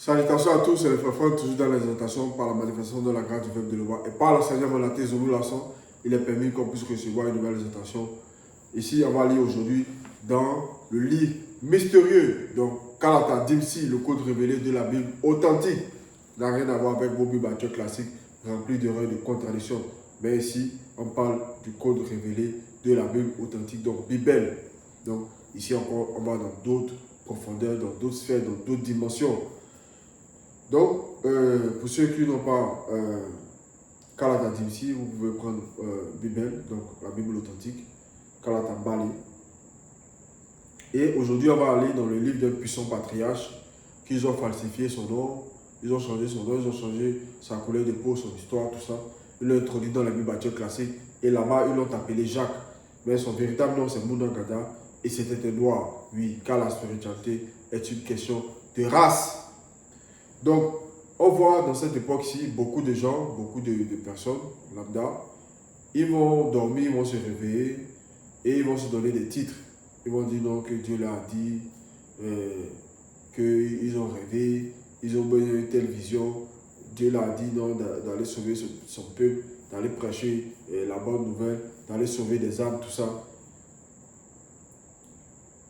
Salutations à tous, c'est le frère toujours dans l'exaltation par la manifestation de la grâce du peuple de Loba. Et par le Seigneur Malaté Zoulou Lasson, il est permis qu'on puisse recevoir une nouvelle exaltation. Ici, on va lire aujourd'hui dans le livre mystérieux, donc Kalata Dimsi, le code révélé de la Bible authentique. N'a rien à voir avec vos Bibles actuelles classiques remplies d'erreurs et de contradictions. Mais ici, on parle du code révélé de la Bible authentique, donc Bible. Donc ici encore, on va dans d'autres profondeurs, dans d'autres sphères, dans d'autres dimensions. Donc, pour ceux qui n'ont pas Kalata Dimsi, vous pouvez prendre Bible, donc la Bible authentique, Kalata Bali. Et aujourd'hui, on va aller dans le livre d'un puissant patriarche qu'ils ont falsifié son nom, ils ont changé son nom, ils ont changé sa couleur de peau, son histoire, tout ça. Ils l'ont introduit dans la Bible actuelle classique et là-bas, ils l'ont appelé Jacques. Mais son véritable nom, c'est Mounangada et c'était un noir. Oui, car la spiritualité est une question de race. Donc, on voit dans cette époque-ci beaucoup de gens, beaucoup de personnes, lambda, ils vont dormir, ils vont se réveiller et ils vont se donner des titres. Ils vont dire non, que Dieu leur a dit, qu'ils ont rêvé, ils ont eu une telle vision. Dieu leur a dit non, d'aller sauver son peuple, d'aller prêcher la bonne nouvelle, d'aller sauver des âmes, tout ça.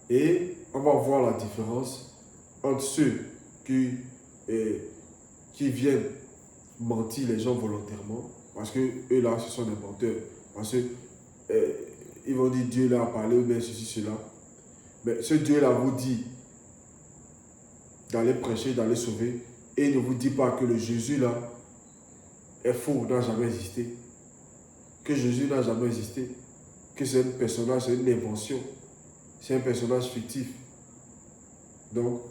Et on va voir la différence entre ceux qui viennent mentir les gens volontairement, parce que eux là, ce sont des menteurs. Parce que ils vont dire Dieu là a parlé ou bien ceci, cela. Mais ce Dieu là vous dit d'aller prêcher, d'aller sauver, et il ne vous dit pas que le Jésus là est faux, n'a jamais existé. Que Jésus n'a jamais existé. Que c'est un personnage, c'est une invention. C'est un personnage fictif. Donc,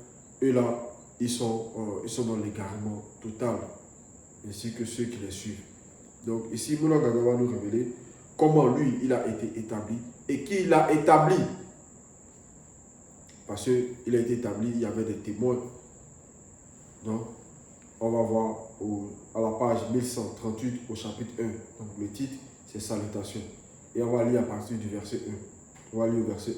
eux là, ils sont dans l'égarement total, ainsi que ceux qui les suivent. Donc ici, Mounangada va nous révéler comment lui, il a été établi et qui l'a établi. Parce qu'il a été établi, il y avait des témoins. Donc, on va voir à la page 1138 au chapitre 1. Donc le titre, c'est Salutations. Et on va lire à partir du verset 1. On va lire au verset 1.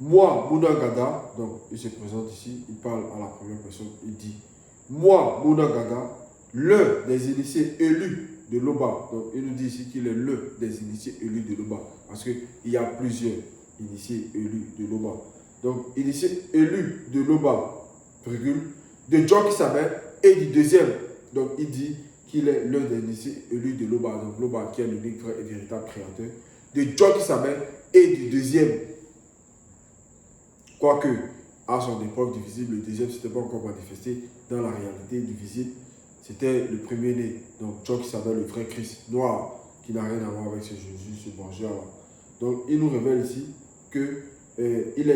Moi, Mounangada, donc il se présente ici, il parle à la première personne, il dit moi, Mounangada, l'un des initiés élus de Loba. Donc il nous dit ici qu'il est l'un des initiés élus de Loba. Parce qu'il y a plusieurs initiés élus de Loba. Donc, initié élu de Loba, virgule, de Djokisabé et du deuxième. Donc il dit qu'il est l'un des initiés élus de Loba. Donc Loba qui est l'unique vrai et véritable créateur. De Djokisabé et du deuxième. Quoique, à son époque du visible, le deuxième ne s'était pas encore manifesté dans la réalité du visible. C'était le premier-né, donc John qui s'appelle le vrai Christ noir, qui n'a rien à voir avec ce Jésus, ce bourgeois-là. Donc, il nous révèle ici qu'il il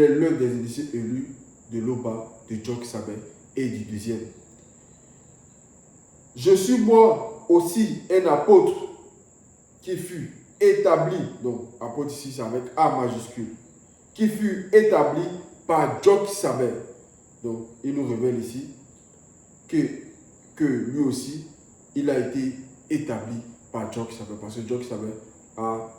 est l'un des initiés élus de Loba, de John qui s'appelle, et du deuxième. Je suis moi aussi un apôtre qui fut établi, donc apôtre ici c'est avec A majuscule, qui fut établi par Djokisabé. Donc, il nous révèle ici que lui aussi, il a été établi par Djokisabé. Parce que Djokisabé a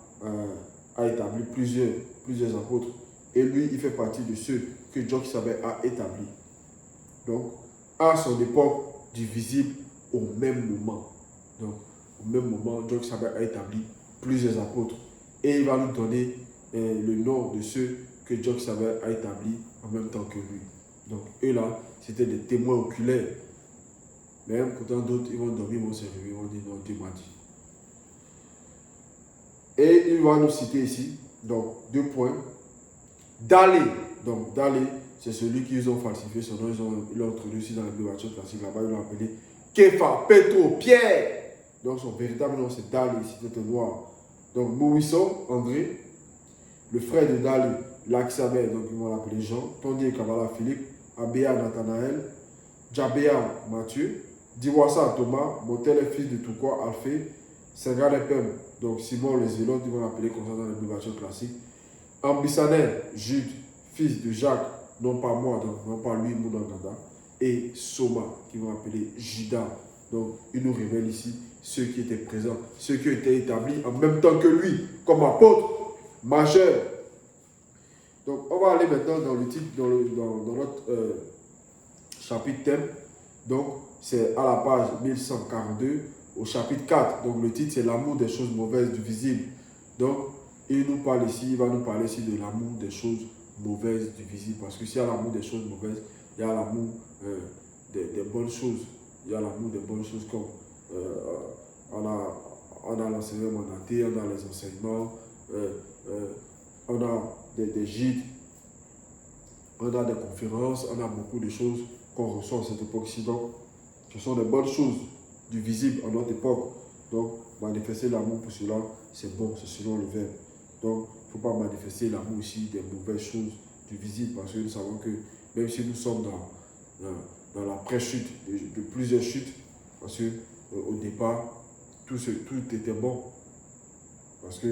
établi plusieurs apôtres. Et lui, il fait partie de ceux que Djokisabé a établis. Donc, à son époque du visible, au même moment. Donc, au même moment, Djokisabé a établi plusieurs apôtres. Et il va nous donner le nom de ceux que Djokisabé a établis en même temps que lui. Donc eux là, c'était des témoins oculaires. Mais pourtant d'autres, ils vont dormir, ils vont se réveiller, ils vont dire non, Dieu m'a dit. Et il va nous citer ici, donc 2 points. Dalé, donc Dalé, c'est celui qu'ils ont falsifié son nom, ils l'ont introduit aussi dans la Bible classique, là-bas ils l'ont appelé Kéfa, Petro, Pierre. Donc son véritable nom c'est Dalé, c'était un noir. Donc Moïso, André, le frère de Dalé, Laxabé, donc ils vont l'appeler Jean, Tondier Kabbalah Philippe, Abéa Nathanaël, Djabéa Matthieu, Diwasa Thomas, Motel fils de Toukwa Alphée, Sengalepem, donc Simon les Zélotes, ils vont l'appeler comme ça dans la Bible classique, Ambissaner, Jude, fils de Jacques, non pas moi, donc non pas lui, Mounangada, et Soma, qui vont appeler Judas. Donc il nous révèle ici ceux qui étaient présents, ceux qui étaient établis en même temps que lui, comme apôtre majeur. Donc on va aller maintenant dans le titre, dans notre chapitre thème. Donc, c'est à la page 1142, au chapitre 4. Donc, le titre, c'est l'amour des choses mauvaises du visible. Donc, il nous parle ici, il va nous parler ici de l'amour des choses mauvaises du visible. Parce que s'il y a l'amour des choses mauvaises, il y a l'amour des bonnes choses. Il y a l'amour des bonnes choses comme on a l'enseignement mandaté, on a les enseignements, on a des gîtes, on a des conférences, on a beaucoup de choses qu'on reçoit à cette époque-ci. Donc, ce sont des bonnes choses du visible à notre époque. Donc, manifester l'amour pour cela, c'est bon, c'est selon le verbe. Donc, il ne faut pas manifester l'amour aussi des mauvaises choses du visible, parce que nous savons que même si nous sommes dans la pré-chute de plusieurs chutes, parce que au départ, tout était bon. Parce que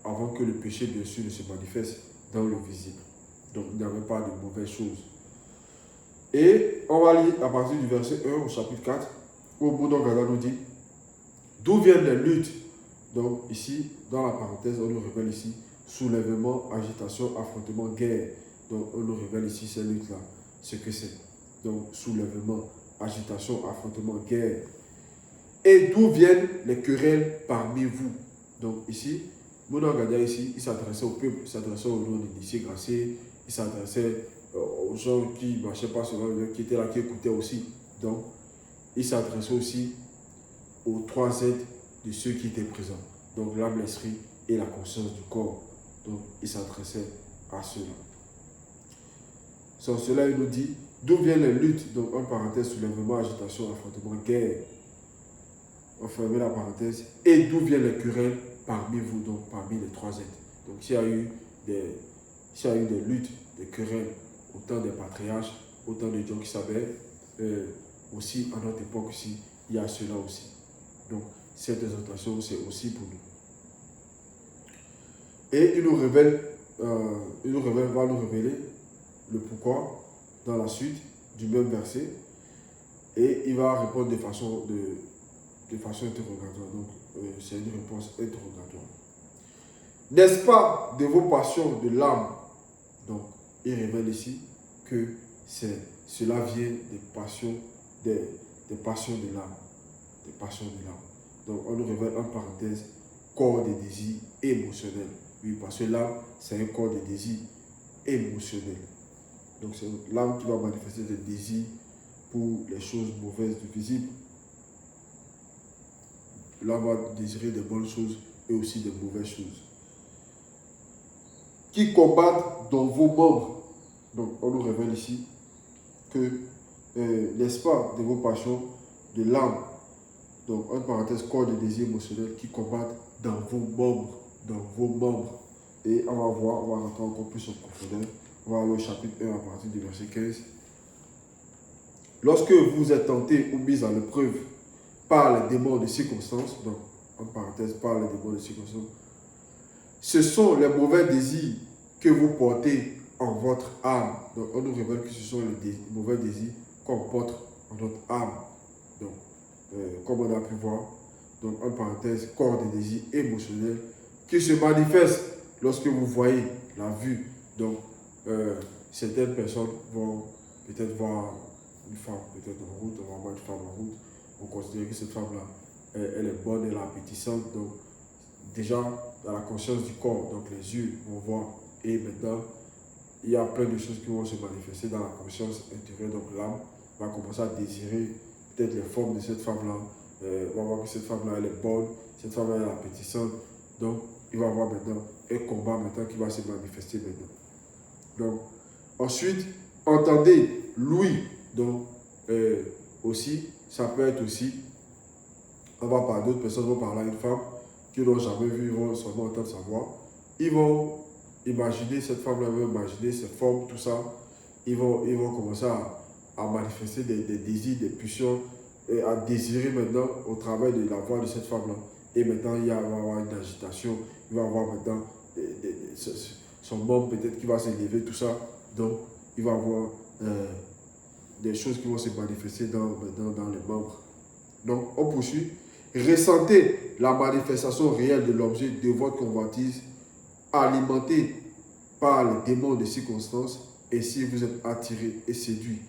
avant que le péché, bien sûr, ne se manifeste dans le visible. Donc, il n'y avait pas de mauvaises choses. Et on va lire à partir du verset 1 au chapitre 4, où Bouddha Gada nous dit d'où viennent les luttes. Donc, ici, dans la parenthèse, on nous révèle ici soulèvement, agitation, affrontement, guerre. Donc, on nous révèle ici ces luttes-là, ce que c'est. Donc, soulèvement, agitation, affrontement, guerre. Et d'où viennent les querelles parmi vous. Donc, ici, Bouddha Gada, ici, il s'adressait au peuple, il s'adressait aux non-initiés graciés, il s'adressait aux gens qui ne marchaient pas sur le qui étaient là, qui écoutaient aussi. Donc, il s'adressait aussi aux 3 aides de ceux qui étaient présents. Donc, l'âme, l'esprit et la conscience du corps. Donc, il s'adressait à ceux-là. Sans cela, il nous dit d'où viennent les luttes. Donc, en parenthèse, soulèvement, agitation, affrontement, guerre. On ferme la parenthèse. Et d'où viennent les querelles parmi vous, donc parmi les 3 aides. Donc, s'il y a eu des luttes, des querelles, autant des patriarches, autant de gens qui savaient, aussi à notre époque aussi, il y a cela aussi. Donc, cette exhortation, c'est aussi pour nous. Et il nous révèle, va nous révéler le pourquoi dans la suite du même verset. Et il va répondre de façon interrogatoire. Donc, c'est une réponse interrogatoire. N'est-ce pas de vos passions de l'âme? Donc, il révèle ici que cela vient des passions de l'âme. Des passions de l'âme. Donc, on nous révèle en parenthèse corps des désirs émotionnels. Oui, parce que l'âme, c'est un corps de désirs émotionnels. Donc, c'est l'âme qui va manifester des désirs pour les choses mauvaises du visible. L'âme va désirer des bonnes choses et aussi des mauvaises choses. Qui combattent dans vos membres. Donc, on nous révèle ici que, n'est-ce pas, de vos passions de l'âme. Donc, en parenthèse, corps de désirs émotionnels qui combattent dans vos membres. Dans vos membres. Et on va voir, on va rentrer encore plus en profondeur. On va aller au chapitre 1 à partir du verset 15. Lorsque vous êtes tentés ou mis à l'épreuve par les démons de circonstances, donc, en parenthèse, par les démons de circonstances, ce sont les mauvais désirs que vous portez en votre âme. Donc, on nous révèle que ce sont les mauvais désirs qu'on porte en notre âme. Donc, comme on a pu voir, donc en parenthèse, corps des désirs émotionnels qui se manifestent lorsque vous voyez la vue. Donc, certaines personnes vont peut-être voir une femme peut-être en route, on va voir une femme en route, on considère que cette femme-là, elle est bonne, elle est appétissante. Donc, déjà, dans la conscience du corps, donc les yeux vont voir. Et maintenant, il y a plein de choses qui vont se manifester dans la conscience intérieure. Donc, l'âme va commencer à désirer peut-être les formes de cette femme-là. On va voir que cette femme-là, elle est bonne, cette femme-là, elle est appétissante. Donc, il va y avoir maintenant un combat maintenant qui va se manifester maintenant. Donc, ensuite, entendez l'ouïe. Donc, aussi, ça peut être aussi, on va parler d'autres personnes, vont parler à une femme qui n'ont jamais vu, ils vont seulement entendre sa voix. Ils vont imaginer cette femme-là, ils vont imaginer ses formes, tout ça. Ils vont commencer à manifester des désirs, des pulsions, et à désirer maintenant au travers de la voix de cette femme-là. Et maintenant, il va y avoir une agitation, il va y avoir maintenant son membre peut-être qui va s'élever, tout ça. Donc, il va y avoir des choses qui vont se manifester dans les membres. Donc, on poursuit. Ressentez la manifestation réelle de l'objet de votre convoitise, alimenté par les démons de circonstances, et si vous êtes attiré et séduit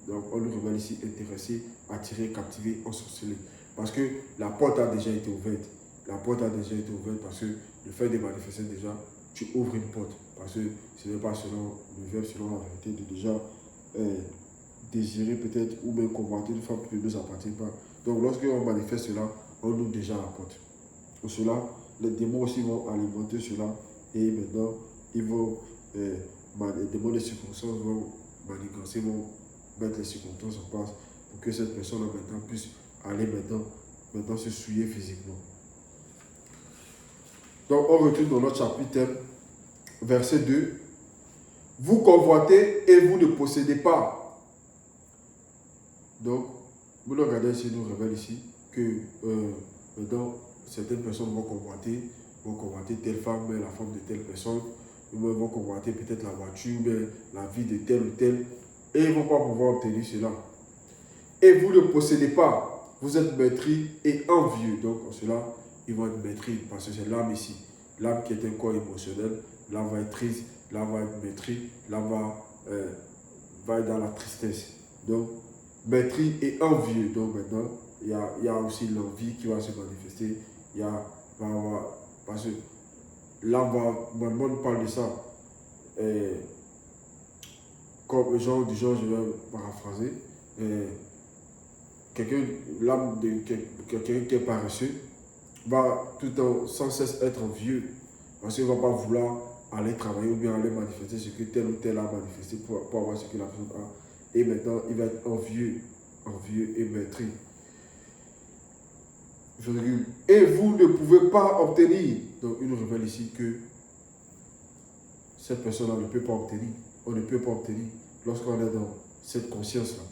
Donc, on le révèle ici intéressé, attiré, captivé, ensorcelé. Parce que la porte a déjà été ouverte. La porte a déjà été ouverte parce que le fait de manifester déjà, tu ouvres une porte. Parce que ce n'est pas selon le verbe, selon la vérité, de déjà désirer peut-être ou même convoiter une femme qui ne nous appartient pas. Donc, lorsqu'on manifeste cela, on ouvre déjà la porte. Pour cela, les démons aussi vont alimenter cela et maintenant, ils vont, les démons des circonstances vont manigancer, vont mettre les circonstances en place pour que cette personne-là maintenant puisse aller maintenant se souiller physiquement. Donc, on retourne dans notre chapitre, verset 2. Vous convoitez et vous ne possédez pas. Donc, vous le regardez ici, nous révèle ici que maintenant, certaines personnes vont convoiter telle femme, la femme de telle personne, ou même vont convoiter peut-être la voiture, ou bien la vie de tel ou tel, et ils ne vont pas pouvoir obtenir cela. Et vous ne possédez pas, vous êtes meurtri et envieux. Donc, en cela, ils vont être meurtris, parce que c'est l'âme ici. L'âme qui est un corps émotionnel, l'âme va être triste, l'âme va être meurtri, l'âme va être dans la tristesse. Donc, meurtri et envieux. Donc, maintenant, il y a aussi l'envie qui va se manifester. Parce que là, on parle de ça. Comme genre, du genre, je vais paraphraser. L'âme de quelqu'un qui est paresseux va tout le temps sans cesse être envieux. Parce qu'il ne va pas vouloir aller travailler ou bien aller manifester ce que tel ou tel a manifesté pour avoir ce que la personne a. Et maintenant, il va être envieux et meurtri. Et vous ne pouvez pas obtenir. Donc, il nous révèle ici que cette personne-là ne peut pas obtenir. On ne peut pas obtenir lorsqu'on est dans cette conscience-là.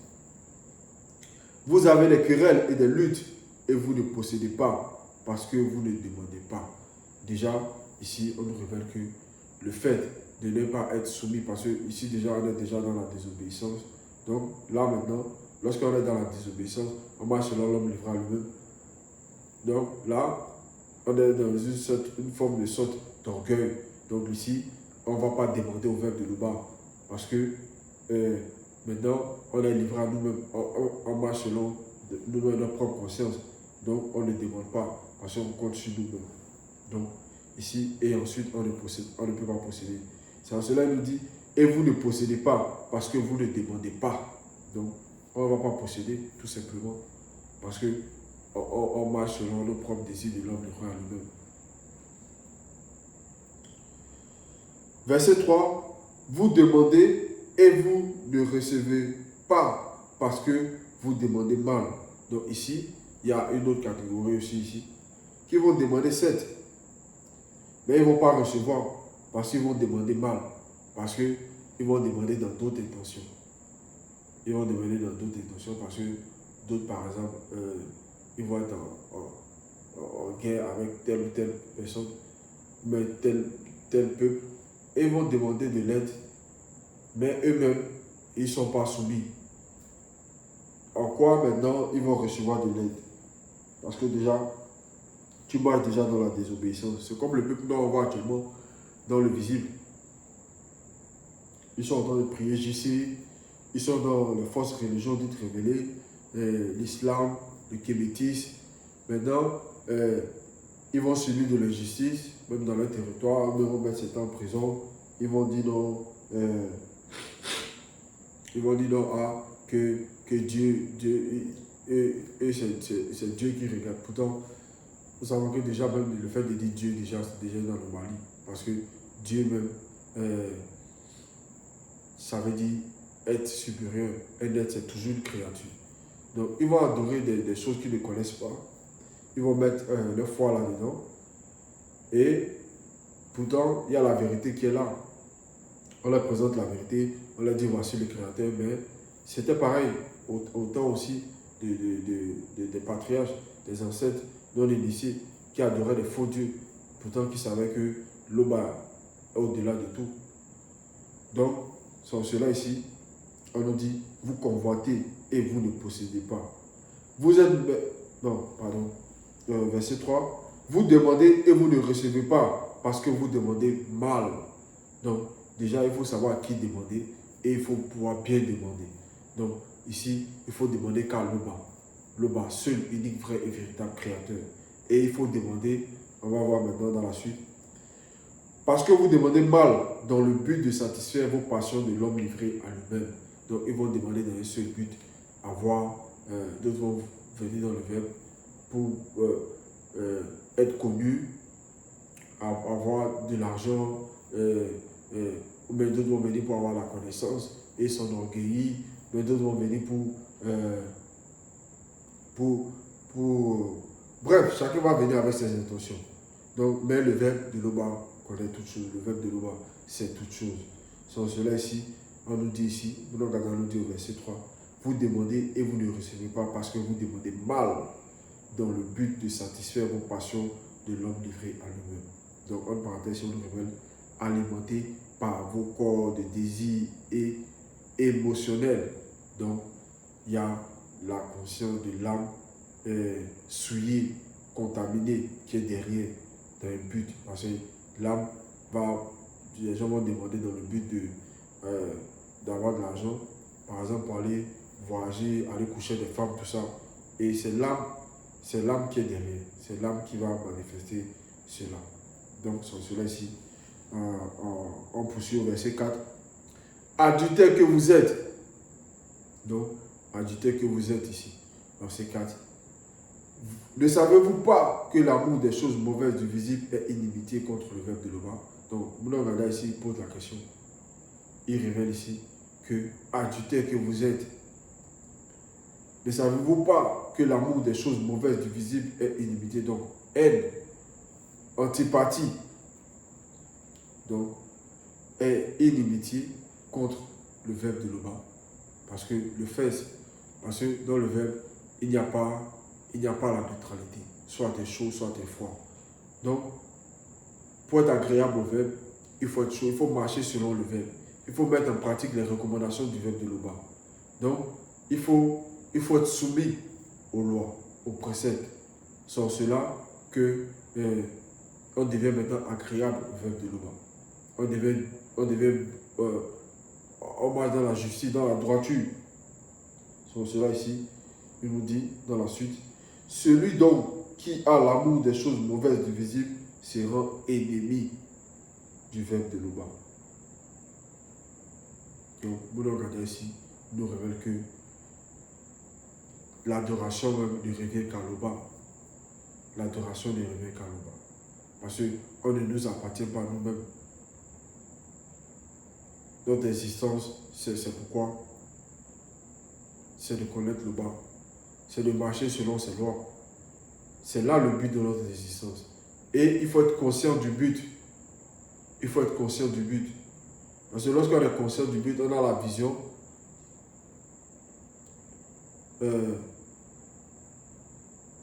Vous avez des querelles et des luttes et vous ne possédez pas parce que vous ne demandez pas. Déjà, ici, on nous révèle que le fait de ne pas être soumis, parce que ici déjà, on est déjà dans la désobéissance. Donc là maintenant, lorsqu'on est dans la désobéissance, on marche selon l'homme livré à lui-même. Donc là, on est dans une forme de sorte d'orgueil. Donc ici, on ne va pas demander au verbe de Louba. Parce que maintenant, on est livré à nous-mêmes. On marche selon notre propre conscience. Donc on ne demande pas. Parce qu'on compte sur nous-mêmes. Donc ici, et ensuite, on ne peut pas posséder. C'est en cela qu'il nous dit, et vous ne possédez pas parce que vous ne demandez pas. Donc, on ne va pas posséder tout simplement parce que on marche selon nos propres désirs de l'homme livré à lui-même. Verset 3, vous demandez et vous ne recevez pas parce que vous demandez mal. Donc ici, il y a une autre catégorie aussi ici qui vont demander 7. Mais ils ne vont pas recevoir parce qu'ils vont demander mal. Parce qu'ils vont demander dans d'autres intentions. Ils vont demander dans d'autres intentions parce que d'autres, par exemple, ils vont être en guerre avec telle ou telle personne, mais tel peuple. Et ils vont demander de l'aide, mais eux-mêmes, ils ne sont pas soumis. En quoi maintenant ils vont recevoir de l'aide? Parce que déjà, tu marches déjà dans la désobéissance. C'est comme le peuple dont on voit actuellement dans le visible. Ils sont en train de prier JC, ils sont dans les fausses religions dites révélées, l'islam, le kémétisme. Maintenant, ils vont subir de l'injustice, même dans leur territoire, ils vont mettre 7 ans en prison. Ils vont dire non, que Dieu c'est Dieu qui regarde. Pourtant, nous savons que déjà même le fait de dire Dieu, déjà, c'est déjà dans le Mali. Parce que Dieu même, ça veut dire être supérieur. Un être, c'est toujours une créature. Donc, ils vont adorer des choses qu'ils ne connaissent pas. Ils vont mettre leur foi là-dedans. Et pourtant, il y a la vérité qui est là. On leur présente la vérité, on leur dit voici le créateur, mais c'était pareil au temps aussi des patriarches, des ancêtres non initiés qui adoraient les faux dieux, pourtant qui savaient que l'Oba est au-delà de tout. Donc, sans cela ici, on nous dit, vous convoitez et vous ne possédez pas. Vous êtes... Non, pardon. Verset 3. Vous demandez et vous ne recevez pas parce que vous demandez mal. Donc, déjà, il faut savoir à qui demander et il faut pouvoir bien demander. Donc, ici, il faut demander qu'à Loba. Loba, seul, unique, vrai et véritable créateur. Et il faut demander, on va voir maintenant dans la suite, parce que vous demandez mal dans le but de satisfaire vos passions de l'homme livré à lui-même. Donc, ils vont demander dans un seul but, d'autres vont venir dans le verbe pour être connus, avoir de l'argent, mais d'autres vont venir pour avoir la connaissance et s'enorgueillir, mais d'autres vont venir bref, chacun va venir avec ses intentions. Donc, mais le verbe de Loba connaît toutes choses. Le verbe de Loba, c'est toutes choses. Sans cela ici, on nous dit ici, nous regardons nous dit au verset 3, vous demandez et vous ne recevez pas parce que vous demandez mal dans le but de satisfaire vos passions de l'homme livré à lui-même. Donc, en parenthèse, on nous révèle, alimenté par vos corps de désir et émotionnels. Donc, il y a la conscience de l'âme souillée, contaminée qui est derrière, dans un but. Parce que l'âme les gens vont demander dans le but d'avoir de l'argent, par exemple pour aller voyager, aller coucher des femmes, tout ça. Et c'est l'âme qui est derrière, c'est l'âme qui va manifester cela. Donc, c'est cela ici. On poursuit au verset 4. Adultère que vous êtes. Donc, adultère que vous êtes ici. Verset 4. Ne savez-vous pas que l'amour des choses mauvaises du visible est inimitié contre le verbe de Loba? Donc, Moulangada ici pose la question. Il révèle ici que adultère que vous êtes. Ne savez-vous pas que l'amour des choses mauvaises du visible est inimitié? Donc, haine, antipathie, donc, est inimitié contre le verbe de Loba. Parce que parce que dans le verbe, il n'y a pas la neutralité. Soit tu es chaud, soit tu es froid. Donc, pour être agréable au verbe, il faut être chaud, il faut marcher selon le verbe. Il faut mettre en pratique les recommandations du verbe de Loba. Donc, il faut être soumis aux lois, aux préceptes. C'est en cela que on devient maintenant agréable au verbe de Loba. On marche dans la justice, dans la droiture. C'est en cela ici, il nous dit dans la suite, celui donc qui a l'amour des choses mauvaises du visible sera ennemi du verbe de Loba. Donc, vous regardez ici, nous révèle que l'adoration même ne revient qu'à Loba. L'adoration ne revient qu'à Loba. Parce qu'on ne nous appartient pas nous-mêmes. Notre existence, c'est pourquoi c'est de connaître Loba. C'est de marcher selon ses lois. C'est là le but de notre existence. Et il faut être conscient du but. Il faut être conscient du but. Parce que lorsqu'on est conscient du but, on a la vision.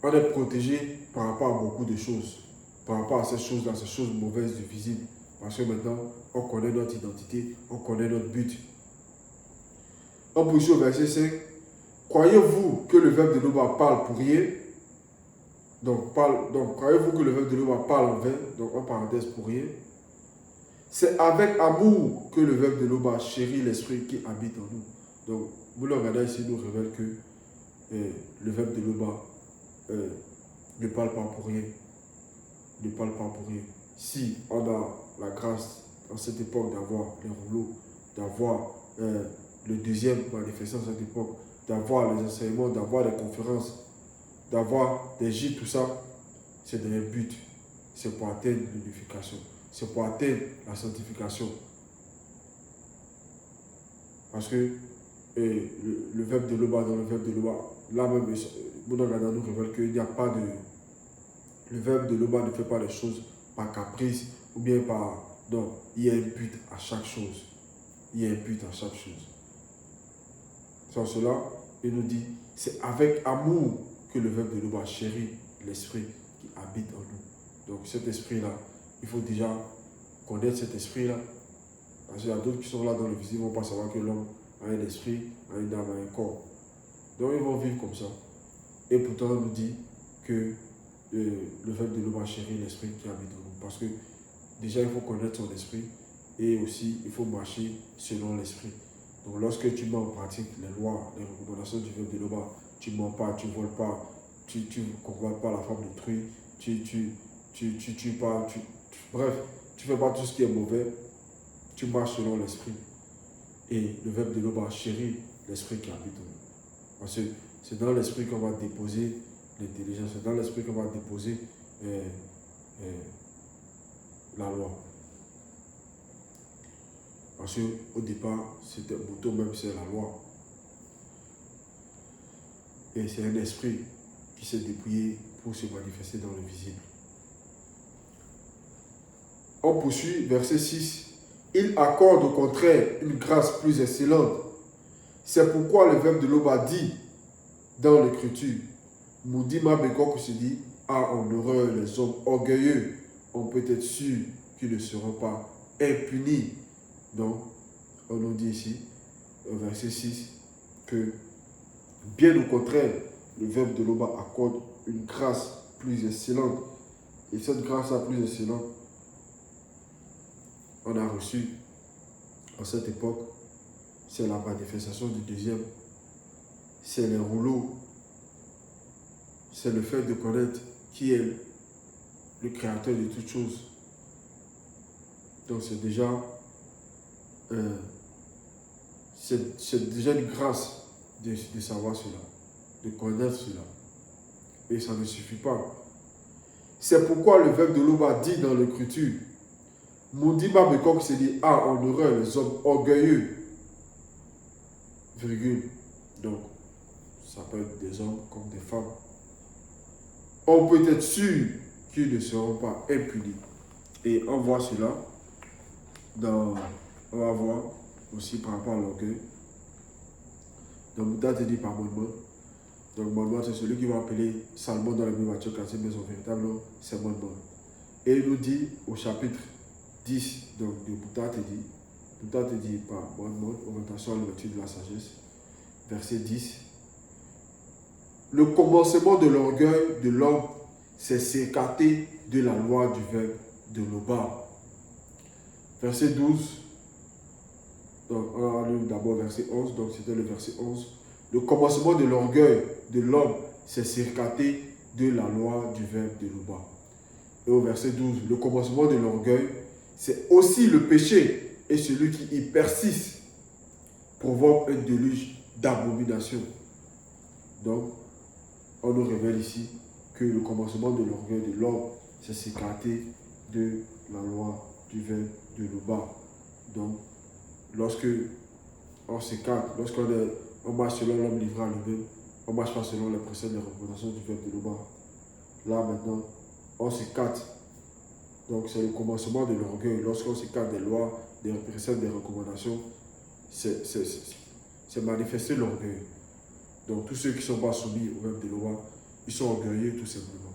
On est protégé par rapport à beaucoup de choses. Par rapport à ces choses-là, ces choses mauvaises du visible. Parce que maintenant, on connaît notre identité, on connaît notre but. On poursuit au verset 5. Croyez-vous que le verbe de Loba parle pour rien? Donc croyez-vous que le verbe de Loba parle en vain? Donc, en parenthèse, pour rien. C'est avec amour que le verbe de Loba chérit l'esprit qui habite en nous. Donc, vous le regardez ici, nous révèle que le verbe de Loba ne parle pas pour rien. Ne parle pas pour rien. Si on a la grâce en cette époque d'avoir les rouleaux, d'avoir le deuxième manifestant à cette époque, d'avoir les enseignements, d'avoir les conférences, d'avoir des gîtes, tout ça, c'est dans un but. C'est pour atteindre l'unification. C'est pour atteindre la sanctification. Parce que le verbe de Loba, dans le verbe de Loba, là même, Mounagada nous révèle qu'il n'y a pas de... Le verbe de Loba ne fait pas les choses par caprice ou bien par... Non, il y a un but à chaque chose. Il y a un but à chaque chose. Sans cela, il nous dit, c'est avec amour que le verbe de Loba chérit l'esprit qui habite en nous. Donc cet esprit-là, il faut déjà connaître cet esprit-là. Parce qu'il y a d'autres qui sont là dans le visible, ils ne vont pas savoir que l'homme a un esprit, a une âme, a un corps. Donc ils vont vivre comme ça. Et pourtant, on nous dit que le verbe de Loba chérit l'esprit qui habite en nous. Parce que déjà, il faut connaître son esprit et aussi, il faut marcher selon l'esprit. Donc lorsque tu mets en pratique les lois, les recommandations du veuve de Loba, tu ne mens pas, tu ne voles pas, tu ne convoites pas la femme d'autrui, tu pas, bref, tu ne fais pas tout ce qui est mauvais, tu marches selon l'esprit. Et le veuve de Loba chérit l'esprit qui habite en nous. Parce que c'est dans l'esprit qu'on va déposer l'intelligence, c'est dans l'esprit qu'on va déposer la loi. Parce qu'au départ, c'était Bouto même, c'est la loi. Et c'est un esprit qui s'est dépouillé pour se manifester dans le visible. On poursuit, verset 6. Il accorde au contraire une grâce plus excellente. C'est pourquoi le veuve de Loba dit dans l'écriture, Moudima Bekok se dit, ah, en horreur les hommes orgueilleux, on peut être sûr qu'ils ne seront pas impunis. Donc, on nous dit ici, au verset 6, que bien au contraire, le veuve de Loba accorde une grâce plus excellente. Et cette grâce-là plus excellente, on a reçu en cette époque, c'est la manifestation du deuxième, c'est les rouleaux, c'est le fait de connaître qui est le créateur de toutes choses. Donc c'est déjà une grâce de savoir cela, de connaître cela. Et ça ne suffit pas. C'est pourquoi le veuve de Loba dit dans l'écriture, Moudima Bekok se dit, ah, en horreur les hommes orgueilleux, virgule. Donc, ça peut être des hommes comme des femmes. On peut être sûr qu'ils ne seront pas impunis. Et on voit cela on va voir aussi par rapport à l'orgueil. Donc, Bouddha te dit par Monmon. Donc, Monmon, c'est celui qui va appeler Salmon dans la Bible, Matthieu 4, mais son véritable nom, c'est Monmon. Et il nous dit au chapitre 10, donc, de Bouddha te dit par Monmon, orientation à l'ouverture de la sagesse, verset 10. Le commencement de l'orgueil de l'homme, c'est s'écarter de la loi du veuve de Loba. Verset 12. Donc, on a lu d'abord verset 11. Donc, c'était le verset 11. Le commencement de l'orgueil de l'homme, c'est s'écarter de la loi du veuve de Loba. Et au verset 12, le commencement de l'orgueil, c'est aussi le péché. Et celui qui y persiste provoque un déluge d'abomination. Donc, on nous révèle ici que le commencement de l'orgueil de l'homme, c'est s'écarter de la loi du veuve de Loba. Donc, lorsque on s'écarte, on marche selon l'homme livré à lui-même, on ne marche pas selon les préceptes et les recommandations du veuve de Loba. Là, maintenant, on s'écarte. Donc, c'est le commencement de l'orgueil. Lorsqu'on s'écarte des lois, des préceptes, des recommandations, c'est manifester l'orgueil. Donc, tous ceux qui ne sont pas soumis au veuve de Loba, ils sont orgueilleux tout simplement.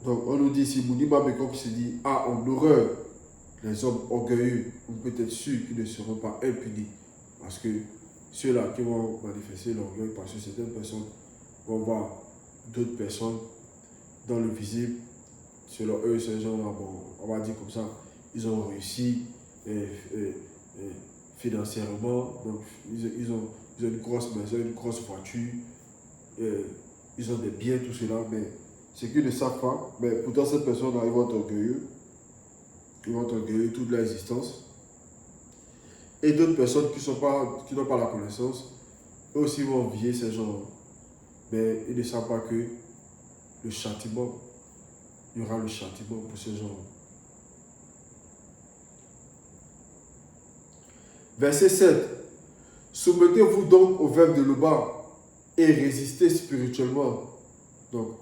Donc, on nous dit ici, Moudima Bekok se dit, ah, en horreur, les hommes orgueilleux, on peut être sûr qu'ils ne seront pas impunis. Parce que ceux-là qui vont manifester l'orgueil, parce que certaines personnes vont voir d'autres personnes dans le visible. Selon eux, ces gens-là, bon, on va dire comme ça, ils ont réussi financièrement, donc ils ont une grosse maison, une grosse voiture, ils ont des biens, tout cela, mais ce qu'ils ne savent pas, mais pourtant cette personne-là, ils vont être orgueilleux. Ils vont être orgueilleux toute leur existence. Et d'autres personnes qui n'ont pas la connaissance, eux aussi vont envier ces gens. Mais ils ne savent pas que le châtiment, il y aura le châtiment pour ces gens. Verset 7. Soumettez-vous donc au veuve de Loba et résistez spirituellement. Donc,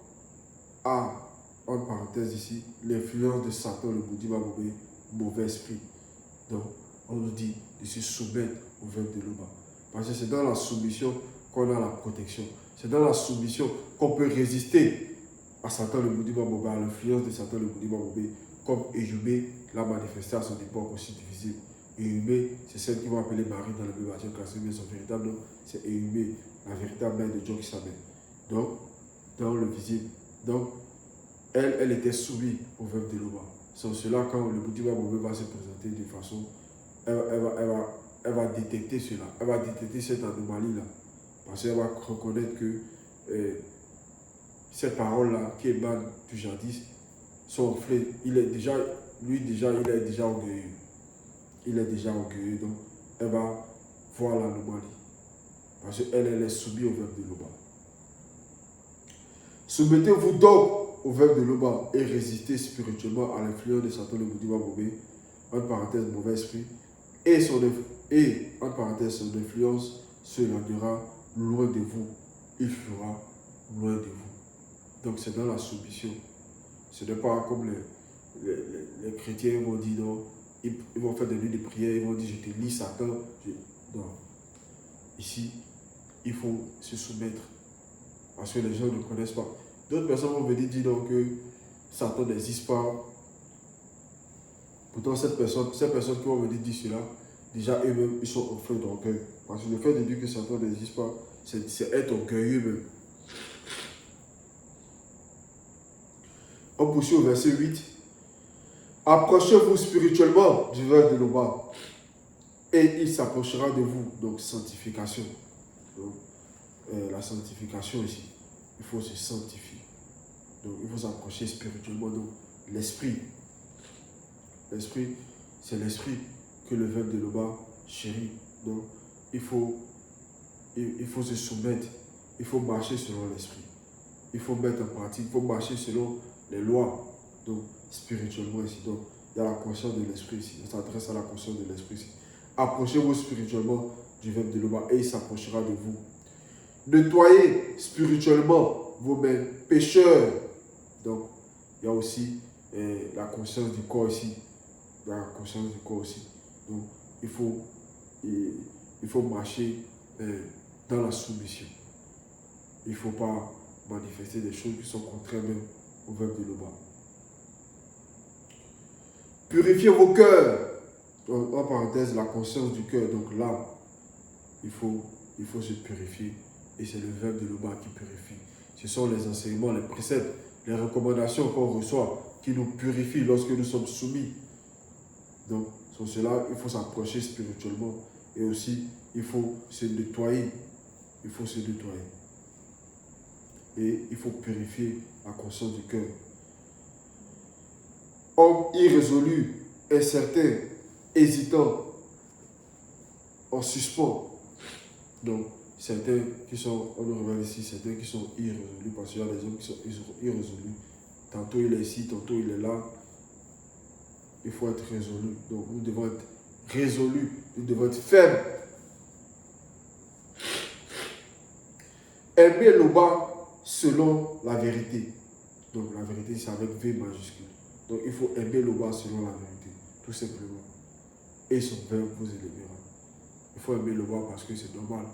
en parenthèse ici, l'influence de Satan, le Moudima Bobé, mauvais esprit. Donc, on nous dit de se soumettre au veuve de Loba. Parce que c'est dans la soumission qu'on a la protection. C'est dans la soumission qu'on peut résister à Satan, le Moudima Bobé, à l'influence de Satan, le Moudima Bobé, comme Éjumé l'a manifesté à son époque aussi difficile. Éjumé, c'est celle qui va appeler Marie dans la Bible, mais son véritable nom, c'est Éjumé, la véritable mère de Dieu qui s'appelle. Donc, dans le visible. Donc, elle était soumise au veuve de Loba. Sans cela, quand le Bouddha Bobé va se présenter de façon, elle va détecter cela. Elle va détecter cette anomalie-là. Parce qu'elle va reconnaître que ces paroles-là qui émanent du jadis sont reflets. Il est déjà orgueilleux. Il est déjà orgueilleux, donc elle va voir l'anomalie. Parce qu'elle est soumise au verbe de l'Oba. Soumettez-vous donc au verbe de l'Oba et résistez spirituellement à l'influence de Satan le Bouddha Bobé, entre parenthèses, mauvais esprit, et entre parenthèses, son influence s'éloignera loin de vous. Il fera loin de vous. Donc c'est dans la soumission. Ce n'est pas comme les chrétiens vont dire non, ils vont faire des nuits de prière, ils vont dire je te lis Satan. Non. Ici, il faut se soumettre. Parce que les gens ne connaissent pas. D'autres personnes vont venir dire donc que Satan n'existe pas. Pourtant, ces personnes qui vont venir dire cela, déjà eux-mêmes, ils sont enflés d'orgueil. Parce que le fait de dire que Satan n'existe pas, c'est être orgueilleux même. On poursuit au verset 8. Approchez-vous spirituellement du verbe de l'Oba et il s'approchera de vous. Donc, sanctification. Donc, la sanctification ici. Il faut se sanctifier. Donc, il faut s'approcher spirituellement. Donc, l'esprit. L'esprit, c'est l'esprit que le verbe de l'Oba chérit. Donc, il faut se soumettre. Il faut marcher selon l'esprit. Il faut mettre en pratique. Il faut marcher selon les lois. Donc, spirituellement ici. Donc, il y a la conscience de l'esprit ici. On s'adresse à la conscience de l'esprit ici. Approchez-vous spirituellement du verbe de l'Oba et il s'approchera de vous. Nettoyez spirituellement vos mains, pécheurs. Donc, il y a aussi la conscience du corps ici. Il y a la conscience du corps aussi. Donc, il faut marcher dans la soumission. Il ne faut pas manifester des choses qui sont contraires même au verbe de l'Oba. Purifiez vos cœurs. En parenthèse, la conscience du cœur. Donc là, il faut se purifier. Et c'est le verbe de l'Oba qui purifie. Ce sont les enseignements, les préceptes, les recommandations qu'on reçoit qui nous purifient lorsque nous sommes soumis. Donc, sur cela, il faut s'approcher spirituellement. Et aussi, il faut se nettoyer. Il faut se nettoyer. Et il faut purifier la conscience du cœur. Homme irrésolu, incertain, hésitant, en suspens. Donc, certains qui sont, on nous regarde ici, certains qui sont irrésolus, parce qu'il y a des hommes qui sont irrésolus. Tantôt il est ici, tantôt il est là. Il faut être résolu. Donc, nous devons être résolus, nous devons être fermes. Aimer l'Oba selon la vérité. Donc, la vérité, c'est avec V majuscule. Donc, il faut aimer l'Oba selon la vérité, tout simplement. Et son verbe vous élèvera. Il faut aimer l'Oba parce que c'est normal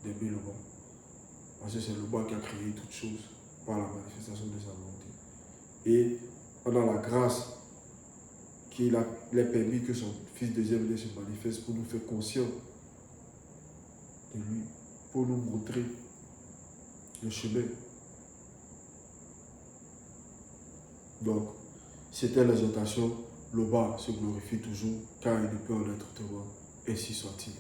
d'aimer l'Oba. Parce que c'est l'Oba qui a créé toutes choses par la manifestation de sa volonté. Et on a la grâce qu'il a permis que son Fils deuxième se manifeste pour nous faire conscients de lui, pour nous montrer le chemin. Donc, c'était l'exhortation, l'Oba se glorifie toujours, car il ne peut en être autrement, ainsi soit-il.